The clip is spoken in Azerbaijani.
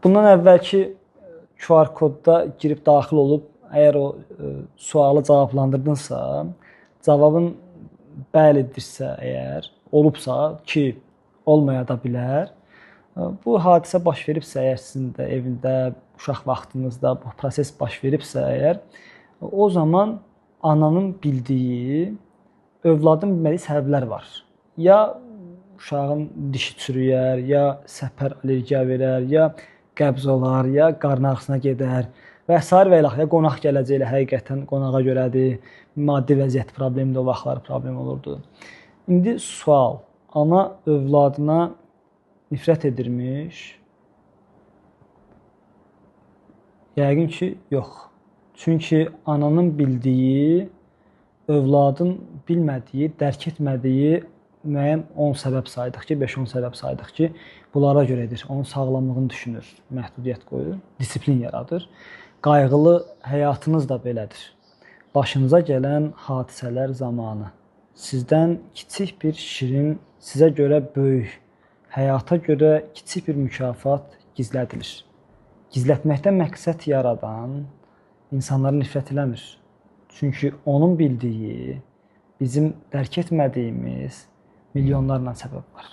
Bundan əvvəlki QR kodda girib daxil olub, əgər o sualı cavablandırdınsa, cavabın bəlidirsə əgər, olubsa ki, olmaya da bilər. Bu hadisə baş veribsə əgər sizin də evində, uşaq vaxtınızda bu proses baş veribsə əgər, o zaman ananın bildiyi, övladın bilmədiyi səbəblər var. Ya uşağın dişi çürüyər, ya səpər allergiya verər, ya qəbz olar, ya qarın ağrısına gedər və s. və ilax. Ya qonaq gələcək elə həqiqətən qonağa görədir, maddi vəziyyət problemdir, o vaxtlar problem olurdu. İndi sual, ana övladına nifrət edirmiş? Yəqin ki, yox. Çünki ananın bildiyi, övladın bilmədiyi, dərk etmədiyi müəyyən 10 səbəb saydıq ki, 5-10 səbəb saydıq ki, bunlara görədir. Onun sağlamlığını düşünür, məhdudiyyət qoyur, disiplin yaradır. Qayğılı həyatınız da belədir. Başınıza gələn hadisələr zamanı sizdən kiçik bir şirin, sizə görə böyük, həyata görə kiçik bir mükafat gizlədilir. Gizlətməkdən məqsəd yaradan insanlara nifrət eləmir. Çünki onun bildiyi, bizim dərk etmədiyimiz milyonlarla səbəb var.